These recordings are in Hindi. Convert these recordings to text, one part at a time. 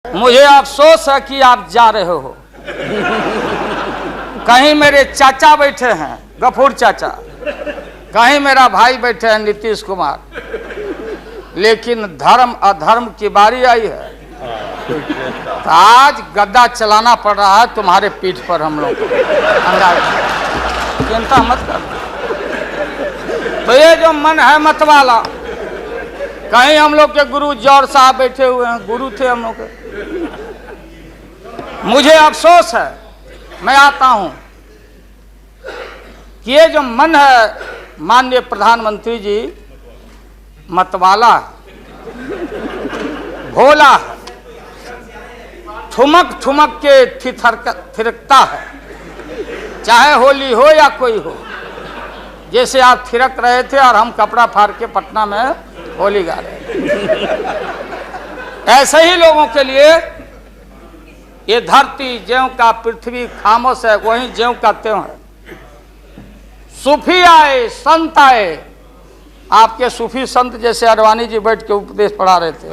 मुझे अफसोस है कि आप जा रहे हो। कहीं मेरे चाचा बैठे हैं गफूर चाचा, कहीं मेरा भाई बैठे हैं नीतीश कुमार, लेकिन धर्म अधर्म की बारी आई है तो आज गद्दा चलाना पड़ रहा है तुम्हारे पीठ पर। हम लोग चिंता मत कर। तो ये जो मन है मत वाला, कहीं हम लोग के गुरु जौहर साहब बैठे हुए हैं, गुरु थे हम लोग के। मुझे अफसोस है, मैं आता हूं कि ये जो मन है माननीय प्रधानमंत्री जी मतवाला भोला है, ठुमक ठुमक के थिरकता है, चाहे होली हो या कोई हो। जैसे आप थिरक रहे थे और हम कपड़ा फाड़ के पटना में होली गा रहे हैं, ऐसे ही लोगों के लिए ये धरती ज्यों का पृथ्वी खामोश है, वहीं ज्यों का त्यों है। सूफी आए संत आए, आपके सूफी संत जैसे अडवाणी जी बैठ के उपदेश पढ़ा रहे थे।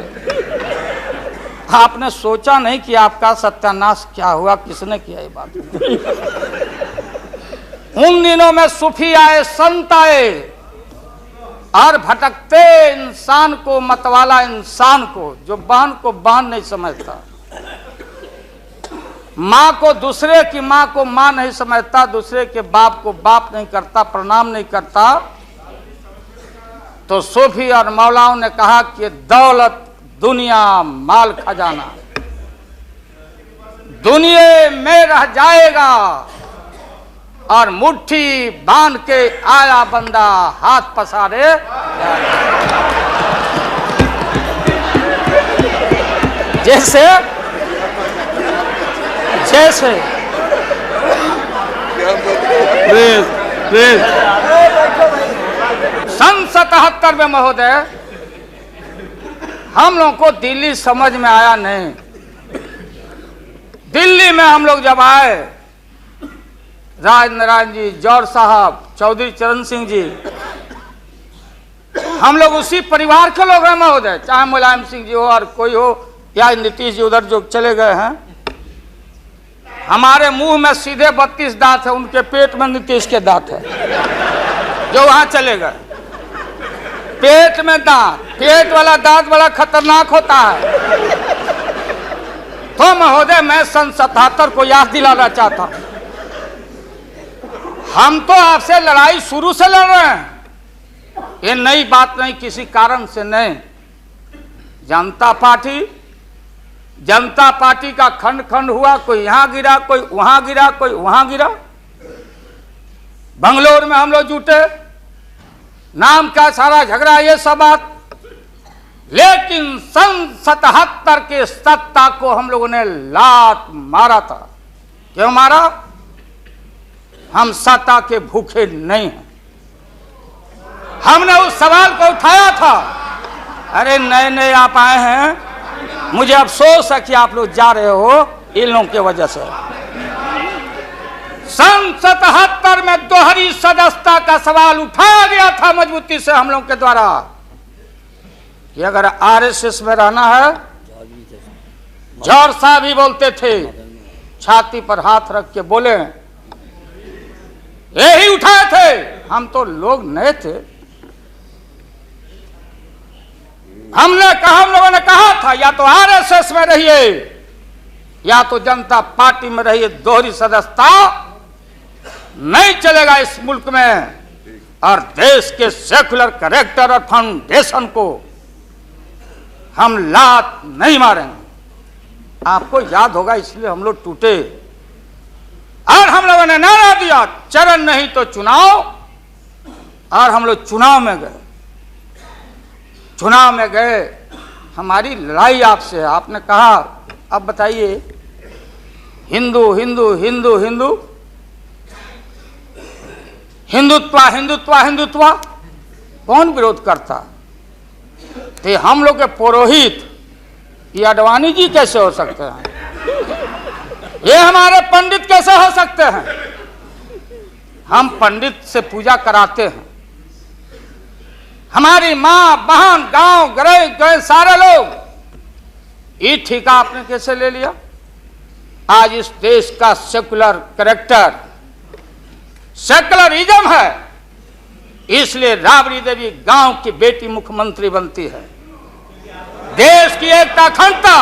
आपने सोचा नहीं कि आपका सत्यानाश क्या हुआ, किसने किया ये बात। उन दिनों में सूफी आए संत आए और भटकते इंसान को, मतवाला इंसान को, जो बहन को बहन नहीं समझता, माँ को दूसरे की माँ को माँ नहीं समझता, दूसरे के बाप को बाप नहीं करता, प्रणाम नहीं करता, तो सूफी और मौलाओं ने कहा कि दौलत दुनिया माल खजाना दुनिया में रह जाएगा और मुट्ठी बांध के आया बंदा हाथ पसारे। जैसे जैसे सन 77 में महोदय हम लोग को दिल्ली समझ में आया नहीं। दिल्ली में हम लोग जब आए, राज नारायण जी, जौहर साहब, चौधरी चरण सिंह जी, हम लोग उसी परिवार के लोग हैं महोदय, चाहे मुलायम सिंह जी हो और कोई हो या नीतीश जी उधर जो चले गए हैं। हमारे मुंह में सीधे 32 दांत है, उनके पेट में नीतीश के दांत है जो वहां चले गए। पेट में दांत, पेट वाला दांत बड़ा खतरनाक होता है। तो महोदय मैं सन 77 को याद दिलाना चाहता हूं, हम तो आपसे लड़ाई शुरू से लड़ रहे हैं, ये नई बात नहीं, किसी कारण से नहीं। जनता पार्टी का खंड खंड हुआ, कोई यहां गिरा, कोई वहां गिरा, कोई वहां गिरा। बंगलोर में हम लोग जुटे, नाम का सारा झगड़ा, ये सब बात। लेकिन सन 77 के सत्ता को हम लोगों ने लात मारा था। क्यों मारा? हम सत्ता के भूखे नहीं हैं। हमने उस सवाल को उठाया था। अरे नए नए आप आए हैं, मुझे अफसोस है कि आप लोग जा रहे हो इन लोगों की वजह से। सन 77 में दोहरी सदस्यता का सवाल उठाया गया था मजबूती से हम लोग के द्वारा कि अगर आरएसएस में रहना है, जौहर साहब भी बोलते थे, छाती पर हाथ रख के बोले, यही उठाए थे। हम तो लोग नए थे, हम लोगों ने कहा था या तो आरएसएस में रहिए या तो जनता पार्टी में रहिए, दोहरी सदस्यता नहीं चलेगा इस मुल्क में। और देश के सेकुलर कैरेक्टर और फाउंडेशन को हम लात नहीं मारेंगे। आपको याद होगा, इसलिए हम लोग टूटे और हम लोगों ने नारा दिया, चरण नहीं तो चुनाव। और हम लोग चुनाव में गए। चुनाव में गए, हमारी लड़ाई आपसे है। आपने कहा अब बताइए, हिंदू हिंदू हिंदू हिंदू हिंदुत्व हिंदुत्व हिंदुत्व, कौन विरोध करता? थे हम लोग के पुरोहित, ये अडवाणी जी कैसे हो सकते हैं? ये हमारे पंडित कैसे हो सकते हैं? हम पंडित से पूजा कराते हैं। हमारी माँ बहन गांव गए सारे लोग ये ठेका आपने कैसे ले लिया? आज इस देश का सेकुलर कैरेक्टर सेकुलरिज्म है, इसलिए राबड़ी देवी गांव की बेटी मुख्यमंत्री बनती है। देश की एकता अखंडता,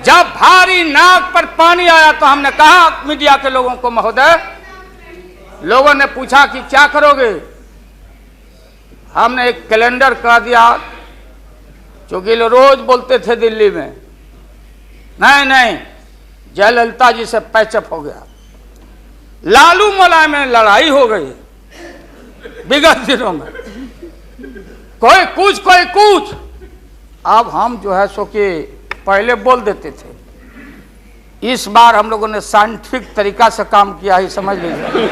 जब भारी नाक पर पानी आया तो हमने कहा मीडिया के लोगों को, महोदय, लोगों ने पूछा कि क्या करोगे, हमने एक कैलेंडर कर दिया, क्योंकि लोग रोज बोलते थे दिल्ली में, नहीं जयललिता जी से पैचअप हो गया, लालू मुलायम में लड़ाई हो गई विगत दिनों में, कोई कुछ। अब हम जो है सो कि पहले बोल देते थे, इस बार हम लोगों ने साइंटिफिक तरीका से काम किया ही, समझ लीजिए।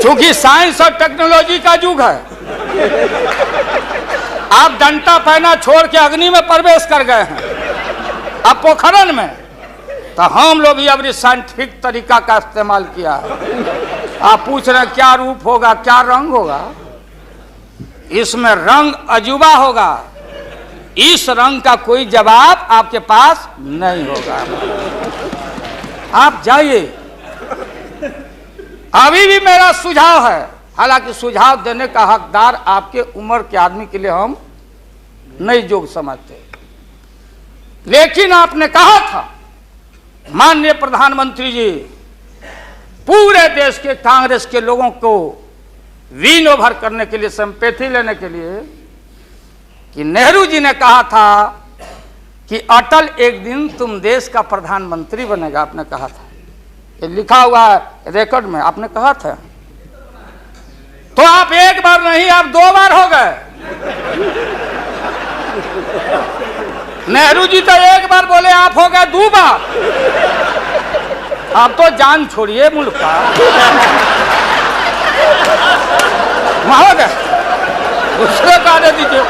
क्योंकि साइंस और टेक्नोलॉजी का युग है। आप डंडा पहना छोड़ के अग्नि में प्रवेश कर गए हैं, अब पोखरण में, तो हम लोग भी अब साइंटिफिक तरीका का इस्तेमाल किया है। आप पूछ रहे हैं क्या रूप होगा, क्या रंग होगा? इसमें रंग अजूबा होगा, इस रंग का कोई जवाब आपके पास नहीं होगा। आप जाइए। अभी भी मेरा सुझाव है, हालांकि सुझाव देने का हकदार आपके उम्र के आदमी के लिए हम नहीं योग्य समझते, लेकिन आपने कहा था माननीय प्रधानमंत्री जी, पूरे देश के कांग्रेस के लोगों को विन ओवर करने के लिए, सिंपैथी लेने के लिए, कि नेहरू जी ने कहा था कि अटल एक दिन तुम देश का प्रधानमंत्री बनेगा, आपने कहा था, ये लिखा हुआ है रिकॉर्ड में, आपने कहा था। तो आप एक बार नहीं, आप 2 बार हो गए। नेहरू जी तो एक बार बोले, आप हो गए 2 बार। आप तो जान छोड़िए मुल्क का। महोदय, उसको कहा दे दीजिए।